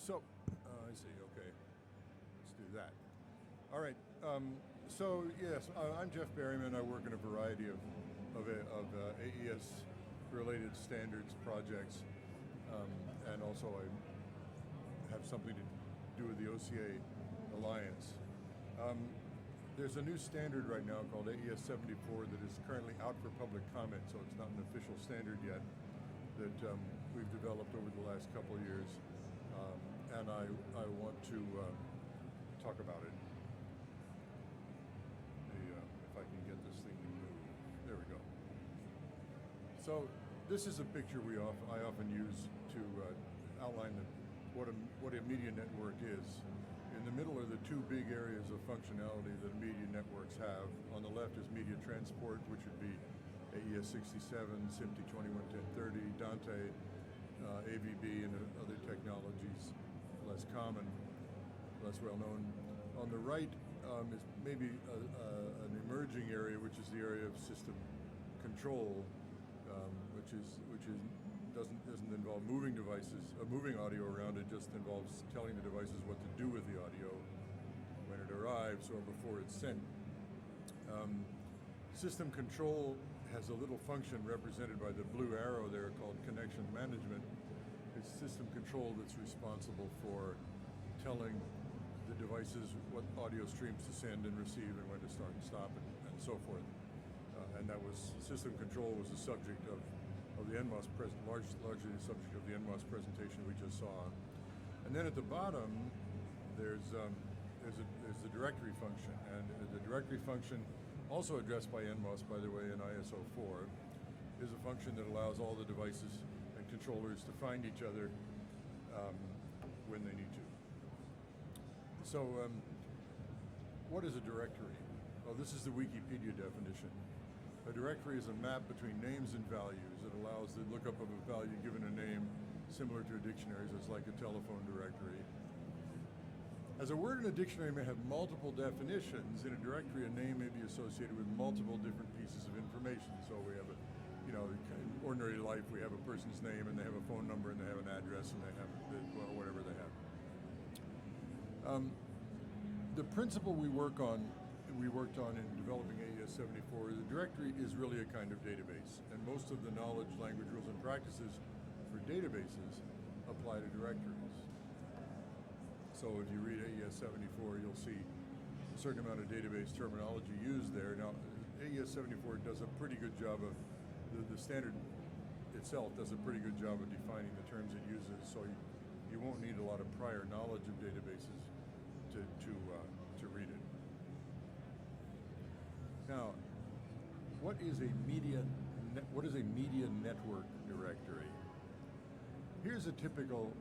So, I see, okay. Let's do that. All right, so yes, I'm Jeff Berryman. I work in a variety of AES-related standards projects, and also I have something to do with the OCA Alliance. There's a new standard right now called AES74 that is currently out for public comment, so it's not an official standard yet, that we've developed over the last couple of years, and I want to talk about it. If I can get this thing to move. There we go. So this is a picture I often use to outline what a media network is. In the middle are the two big areas of functionality that media networks have. On the left is media transport, which would be AES67, SMPTE 211030, Dante, AVB, and other technologies, less common, less well known. On the right is maybe an emerging area, which is the area of system control, which doesn't involve moving devices, moving audio around. It just involves telling the devices what to do with the audio when it arrives or before it's sent. System control has a little function represented by the blue arrow there called connection management. It's system control that's responsible for telling the devices what audio streams to send and receive and when to start and stop and so forth. And that was, system control was the subject of the NMOS largely the subject of the NMOS presentation we just saw. And then at the bottom, there's the directory function, and the directory function, also addressed by NMOS, by the way, in ISO4, is a function that allows all the devices and controllers to find each other when they need to. So, what is a directory? Well, this is the Wikipedia definition. A directory is a map between names and values. It allows the lookup of a value given a name similar to a dictionary, so it's like a telephone directory. As a word in a dictionary may have multiple definitions, in a directory a name may be associated with multiple different pieces of information. So we have in ordinary life we have a person's name and they have a phone number and they have an address and they have whatever they have. The principle we worked on in developing AES74, the directory is really a kind of database, and most of the knowledge, language, rules, and practices for databases apply to directories. So if you read AES74, you'll see a certain amount of database terminology used there. Now, AES74 does a pretty good job of, the standard itself does a pretty good job of defining the terms it uses, so you won't need a lot of prior knowledge of databases to read it. Now, what is a media network directory? Here's a typical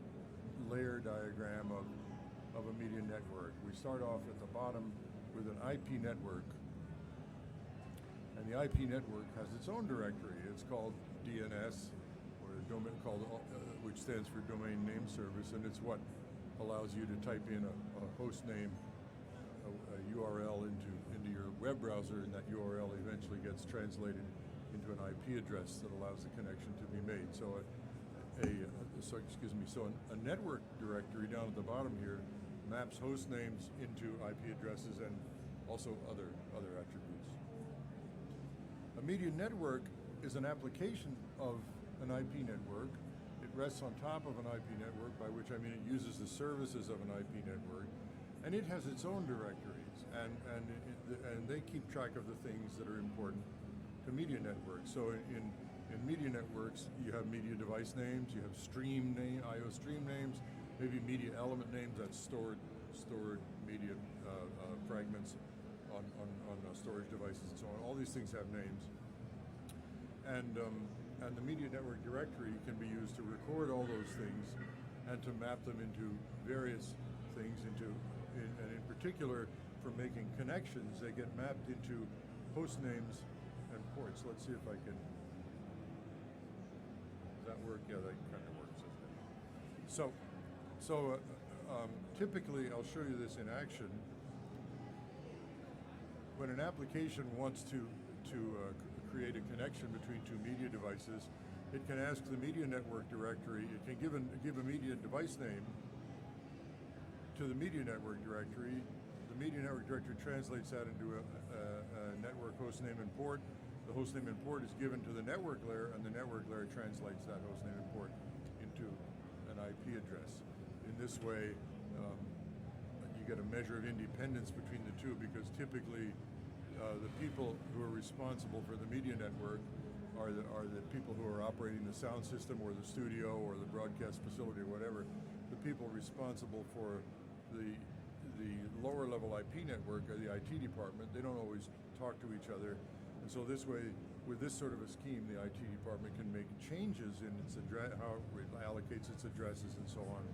layer diagram of a media network. We start off at the bottom with an IP network, and the IP network has its own directory. It's called DNS, which stands for Domain Name Service, and it's what allows you to type in a host name, a URL into your web browser, and that URL eventually gets translated into an IP address that allows the connection to be made. So a network directory down at the bottom here maps host names into IP addresses and also other attributes. A media network is an application of an IP network. It rests on top of an IP network, by which I mean it uses the services of an IP network, and it has its own directories, and they keep track of the things that are important to media networks. So in media networks, you have media device names, you have stream name, IO stream names, maybe media element names, that's stored media fragments on storage devices and so on. All these things have names. And the media network directory can be used to record all those things and to map them into various things, and in particular, for making connections, they get mapped into host names and ports. Let's see if I can, does that work? Yeah, that kind of works. So typically, I'll show you this in action. When an application wants to create a connection between two media devices, it can ask the media network directory, it can give a media device name, to the media network directory. The media network directory translates that into a network hostname and port. The hostname and port is given to the network layer, and the network layer translates that hostname and port into an IP address. In this way, you get a measure of independence between the two, because typically the people who are responsible for the media network are the people who are operating the sound system or the studio or the broadcast facility or whatever. The people responsible for the lower level IP network are the IT department. They don't always talk to each other. And so this way, with this sort of a scheme, the IT department can make changes in its address, how it allocates its addresses and so on,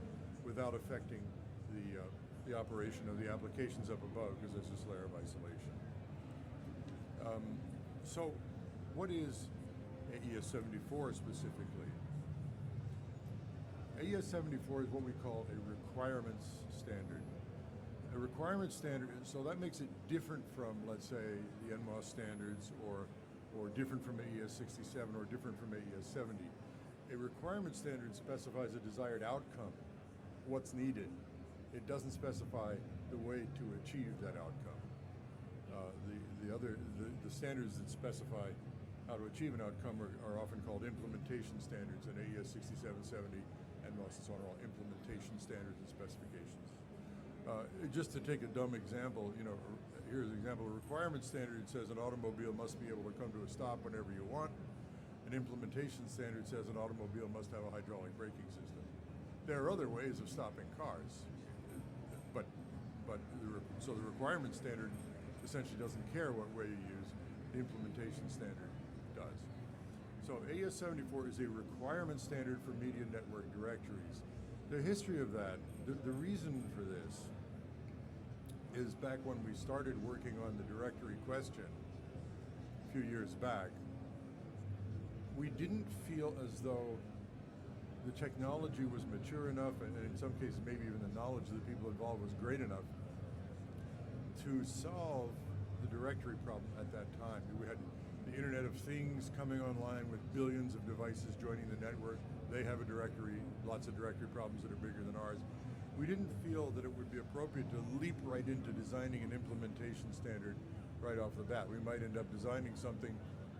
without affecting the operation of the applications up above, because there's this layer of isolation. So what is AES74 specifically? AES74 is what we call a requirements standard. A requirement standard, so that makes it different from, let's say, the NMOS standards, or different from AES67, or different from AES70. A requirement standard specifies a desired outcome, what's needed. It doesn't specify the way to achieve that outcome. The standards that specify how to achieve an outcome are often called implementation standards, and AES67, 70, NMOS, and so on are all implementation standards and specifications. Just to take a dumb example, here's an example. A requirement standard says an automobile must be able to come to a stop whenever you want. An implementation standard says an automobile must have a hydraulic braking system. There are other ways of stopping cars, so the requirement standard essentially doesn't care what way you use. The implementation standard does. So AES74 is a requirement standard for media network directories. The history of that, the reason for this, is back when we started working on the directory question a few years back, we didn't feel as though the technology was mature enough, and in some cases maybe even the knowledge of the people involved was great enough to solve the directory problem at that time. We had the Internet of Things coming online with billions of devices joining the network. They have a directory, lots of directory problems that are bigger than ours. We didn't feel that it would be appropriate to leap right into designing an implementation standard right off the bat. We might end up designing something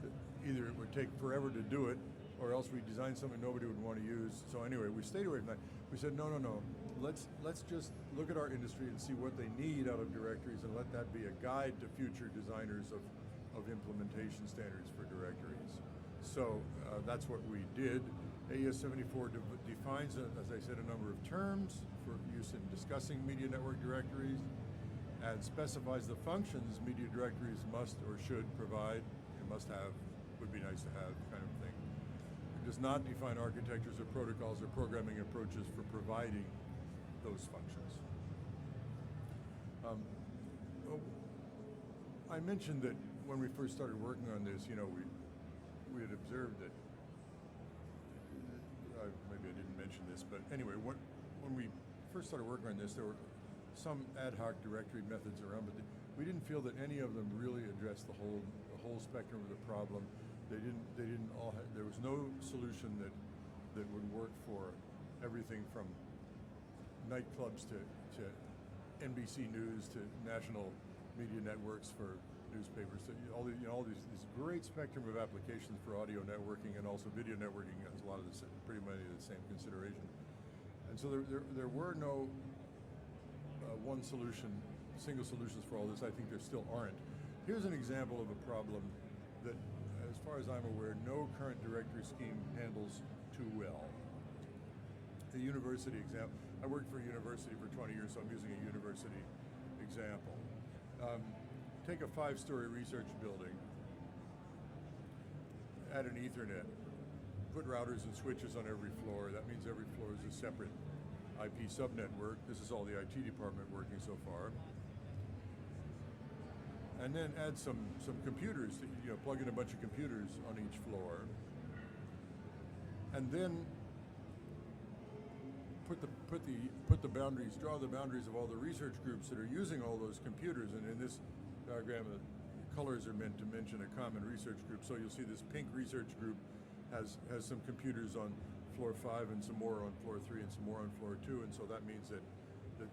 that either it would take forever to do it, or else we design something nobody would want to use. So anyway, we stayed away from that. We said, no. Let's just look at our industry and see what they need out of directories, and let that be a guide to future designers of implementation standards for directories. So that's what we did. AES74 defines, as I said, a number of terms for use in discussing media network directories, and specifies the functions media directories must or should provide, and must have, would be nice to have, kind of thing. It does not define architectures or protocols or programming approaches for providing those functions. I mentioned that when we first started working on this, we had observed that, maybe I didn't mention this, but anyway, when we first started working on this, there were some ad hoc directory methods around, but we didn't feel that any of them really addressed the whole spectrum of the problem. They didn't all have, there was no solution that would work for everything from nightclubs to NBC News to national media networks for newspapers. So all these great spectrum of applications for audio networking, and also video networking has a lot of pretty many of the same consideration. And so there were no single solutions for all this. I think there still aren't. Here's an example of a problem that, as far as I'm aware, no current directory scheme handles too well. The university example. I worked for a university for 20 years, so I'm using a university example. Take a 5-story research building, add an Ethernet, put routers and switches on every floor. That means every floor is a separate IP subnetwork. This is all the IT department working so far. And then add some computers, plug in a bunch of computers on each floor. And then draw the boundaries of all the research groups that are using all those computers. And in this diagram, the colors are meant to mention a common research group. So you'll see this pink research group has some computers on floor 5 and some more on floor 3 and some more on floor 2. And so that means that that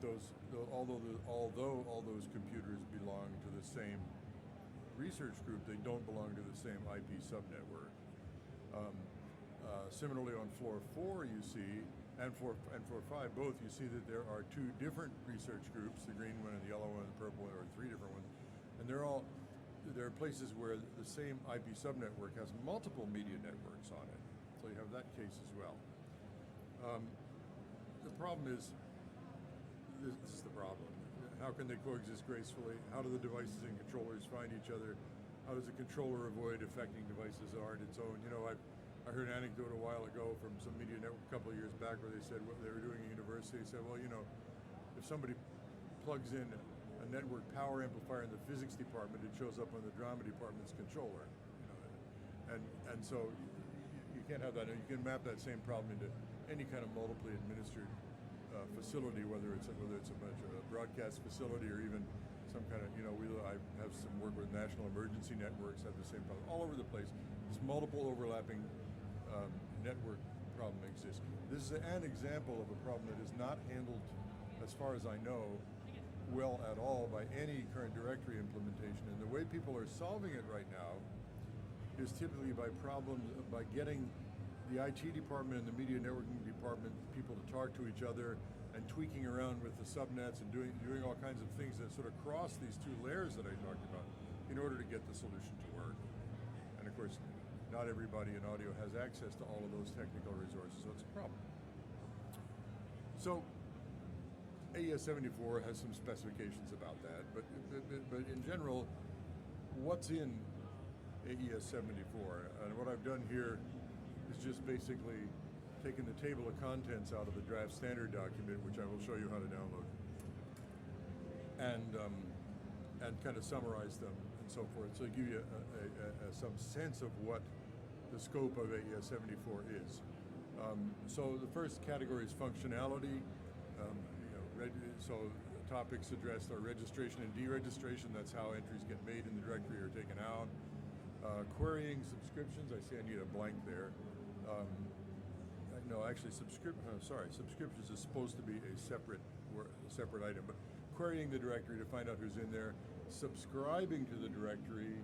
although all those computers belong to the same research group, they don't belong to the same IP subnetwork. Similarly, on floor 4, you see, and floor 5 both, you see that there are 2 different research groups: the green one and the yellow one, and the purple one, or 3 different ones, and there are places where the same IP subnetwork has multiple media networks on it. So you have that case as well. The problem is, this is the problem. How can they coexist gracefully? How do the devices and controllers find each other? How does a controller avoid affecting devices that aren't its own? You know, I heard an anecdote a while ago from some media network a couple of years back where they said what they were doing at university. They said, well, you know, if somebody plugs in a network power amplifier in the physics department, it shows up on the drama department's controller. You know, and so you can't have that. You can map that same problem into any kind of multiply administered facility, whether it's a bunch of a broadcast facility or even some kind of, you know, I have some work with national emergency networks, have the same problem all over the place. This multiple overlapping network problem exists. This is an example of a problem that is not handled, as far as I know, well at all by any current directory implementation. And the way people are solving it right now is typically by getting the IT department and the media networking department people to talk to each other and tweaking around with the subnets and doing all kinds of things that sort of cross these 2 layers that I talked about in order to get the solution to work. And of course, not everybody in audio has access to all of those technical resources, so it's a problem. So AES74 has some specifications about that, but in general, what's in AES74? And what I've done here is just basically taken the table of contents out of the draft standard document, which I will show you how to download, and kind of summarize them and so forth, so give you some sense of what the scope of AES74 is. So the first category is functionality. So topics addressed are registration and deregistration. That's how entries get made in the directory or taken out. Querying subscriptions. I see I need a blank there. No, actually, subscriptions is supposed to be a separate item, but querying the directory to find out who's in there, subscribing to the directory,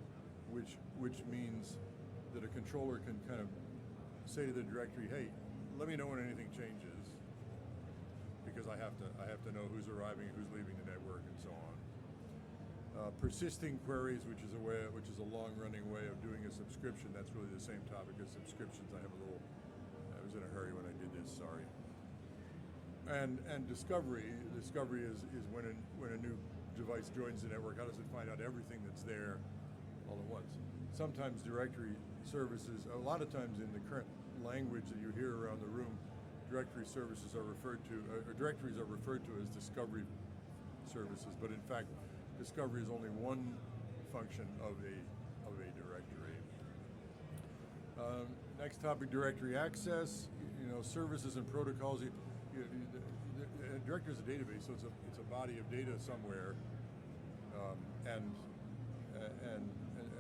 which means that a controller can kind of say to the directory, hey, let me know when anything changes, because I have to know who's arriving and who's leaving the network and so on. Persisting queries, which is a long-running way of doing a subscription. That's really the same topic as subscriptions. I was in a hurry when I did this, sorry. And discovery. Discovery is when a new device joins the network, how does it find out everything that's there all at once? Sometimes directory services, a lot of times in the current language that you hear around the room, directory services are referred to, or directories are referred to as discovery services, but in fact, discovery is only one function of a directory. Next topic, directory access. You know, services and protocols. A directory is a database, so it's a body of data somewhere, and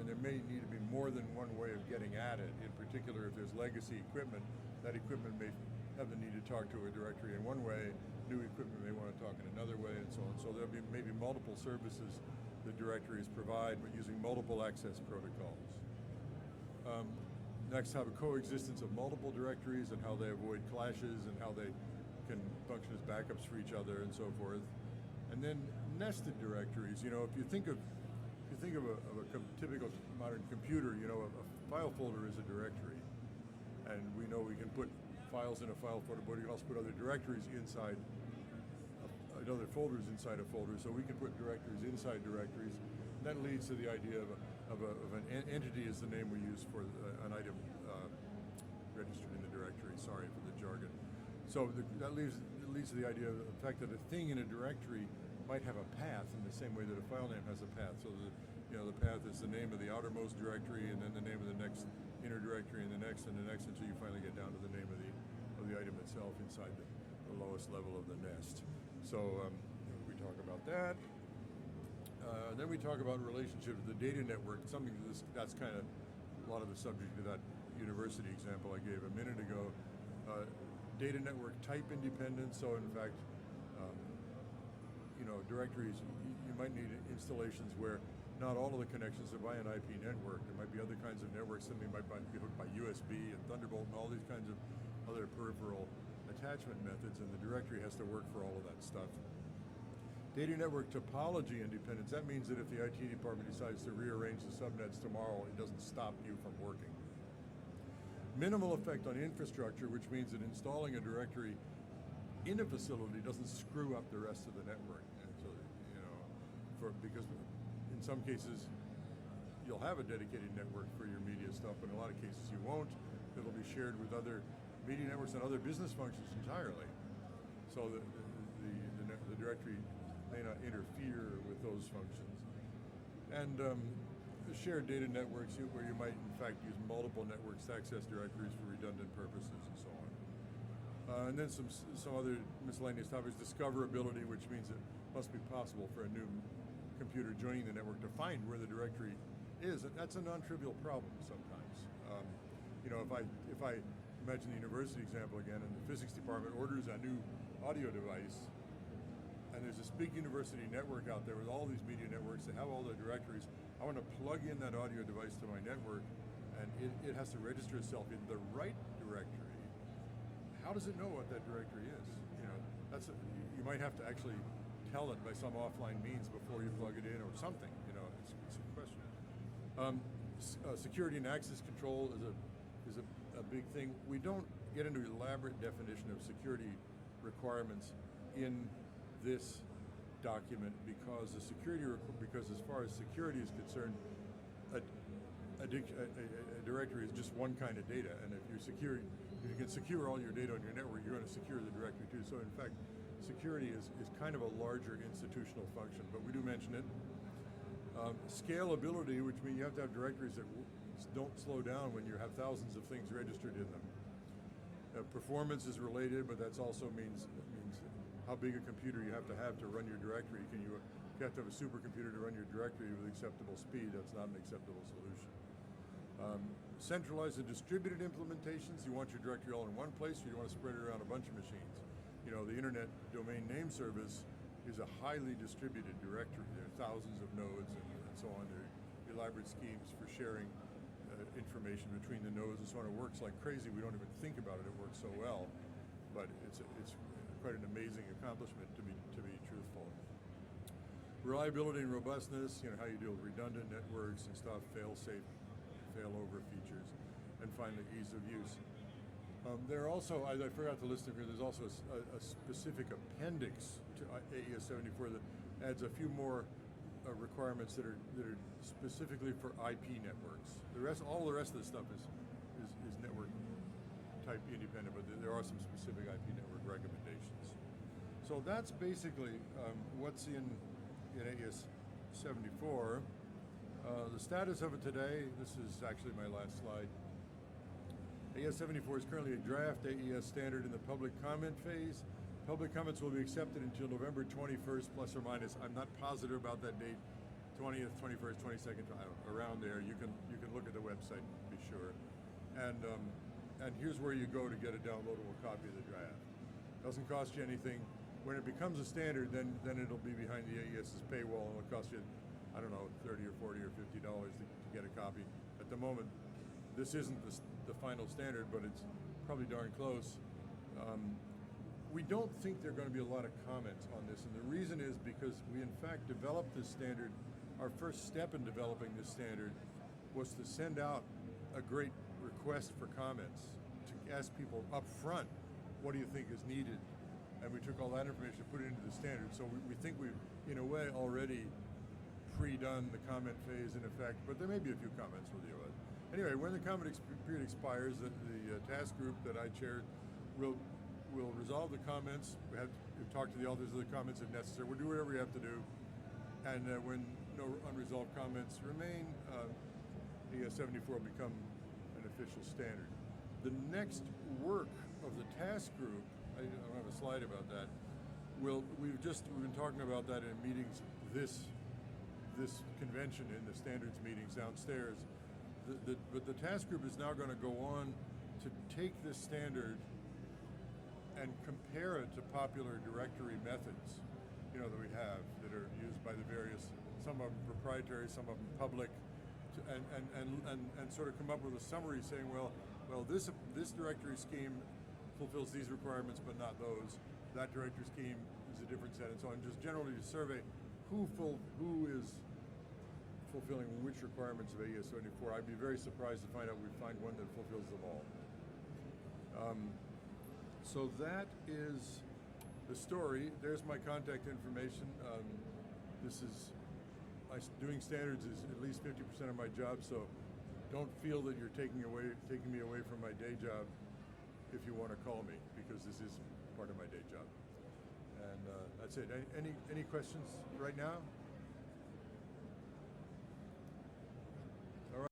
there may need to be more than one way of getting at it. In particular, if there's legacy equipment, that equipment may have the need to talk to a directory in one way. New equipment may want to talk in another way, and so on. So there'll be maybe multiple services the directories provide, but using multiple access protocols. Next, have a coexistence of multiple directories and how they avoid clashes and how they can function as backups for each other and so forth. And then nested directories. You know, if you think of a typical modern computer, you know, a file folder is a directory, and we know we can put files in a file folder, but we can also put other directories inside, other folders inside a folder. So we can put directories inside directories. And that leads to the idea of an entity is the name we use for an item registered in the directory. Sorry for the jargon. So that leads to the idea of the fact that a thing in a directory might have a path in the same way that a file name has a path. So the path is the name of the outermost directory, and then the name of the next inner directory, and the next, until you finally get down to the name of the item itself inside the lowest level of the nest. So we talk about that. Then we talk about relationship to the data network, something that's kind of a lot of the subject of that university example I gave a minute ago. Data network type independence, so in fact, directories, you might need installations where not all of the connections are by an IP network. There might be other kinds of networks, something might be hooked by USB and Thunderbolt and all these kinds of other peripheral attachment methods, and the directory has to work for all of that stuff. Data network topology independence, that means that if the IT department decides to rearrange the subnets tomorrow, it doesn't stop you from working. Minimal effect on infrastructure, which means that installing a directory in a facility doesn't screw up the rest of the network. And so, because in some cases, you'll have a dedicated network for your media stuff, but in a lot of cases you won't. It'll be shared with other media networks and other business functions entirely. So the directory may not interfere with those functions. And the shared data networks where you might in fact use multiple networks to access directories for redundant purposes and so on. And then some other miscellaneous topics, discoverability, which means it must be possible for a new computer joining the network to find where the directory is. And that's a non-trivial problem sometimes. If I imagine the university example again, and the physics department orders a new audio device, and there's this big university network out there with all these media networks that have all the directories. I want to plug in that audio device to my network, and it has to register itself in the right directory. How does it know what that directory is? You might have to actually tell it by some offline means before you plug it in or something. It's a question. Security and access control is a big thing. We don't get into elaborate definition of security requirements in this document because as far as security is concerned, a directory is just one kind of data, and if you can secure all your data on your network, you're going to secure the directory too. So in fact, security is kind of a larger institutional function, but we do mention it. Scalability, which means you have to have directories that don't slow down when you have thousands of things registered in them. Performance is related, but that also means how big a computer you have to run your directory. You have to have a supercomputer to run your directory with acceptable speed. That's not an acceptable solution. Centralized and distributed implementations. You want your directory all in one place, or you want to spread it around a bunch of machines. The Internet Domain Name Service is a highly distributed directory. There are thousands of nodes and so on. There are elaborate schemes for sharing information between the nodes and so on. It works like crazy. We don't even think about it. It works so well, but it's quite an amazing accomplishment to be truthful. Reliability and robustness, how you deal with redundant networks and stuff, fail-safe, failover features, and finally ease of use. There are also, I forgot to list them here, there's also a specific appendix to AES74 that adds a few more requirements that are specifically for IP networks. All the rest of the stuff is network type independent, but there are some specific IP network recommendations. So that's basically what's in AES74. The status of it today, this is actually my last slide. AES74 is currently a draft AES standard in the public comment phase. Public comments will be accepted until November 21st, plus or minus. I'm not positive about that date, 20th, 21st, 22nd, around there. You can look at the website, be sure. And here's where you go to get a downloadable copy of the draft. Doesn't cost you anything. When it becomes a standard, then it'll be behind the AES's paywall, and it'll cost you, I don't know, $30 or $40 or $50 to get a copy. At the moment, this isn't the final standard, but it's probably darn close. We don't think there are going to be a lot of comments on this, and the reason is because we in fact developed this standard. Our first step in developing this standard was to send out a great request for comments, to ask people up front, what do you think is needed? And we took all that information and put it into the standard. So we think we've, in a way, already pre-done the comment phase in effect, but there may be a few comments we'll deal with. Anyway, when the comment period expires, the task group that I chaired will resolve the comments. We've talked to the authors of the comments if necessary. We'll do whatever we have to do. And when no unresolved comments remain, AES74 will become an official standard. The next work of the task group, I don't have a slide about that, we've been talking about that in meetings this convention, in the standards meetings downstairs. But the task group is now going to go on to take this standard and compare it to popular directory methods that we have that are used by the various, some of them proprietary, some of them public, and sort of come up with a summary saying, well, this directory scheme fulfills these requirements but not those. That directory scheme is a different set, and so on. Just generally to survey who is fulfilling which requirements of AES74. I'd be very surprised to find out we find one that fulfills them all. So that is the story. There's my contact information. Doing standards is at least 50% of my job, so don't feel that you're taking me away from my day job if you want to call me, because this is part of my day job. And that's it. Any questions right now?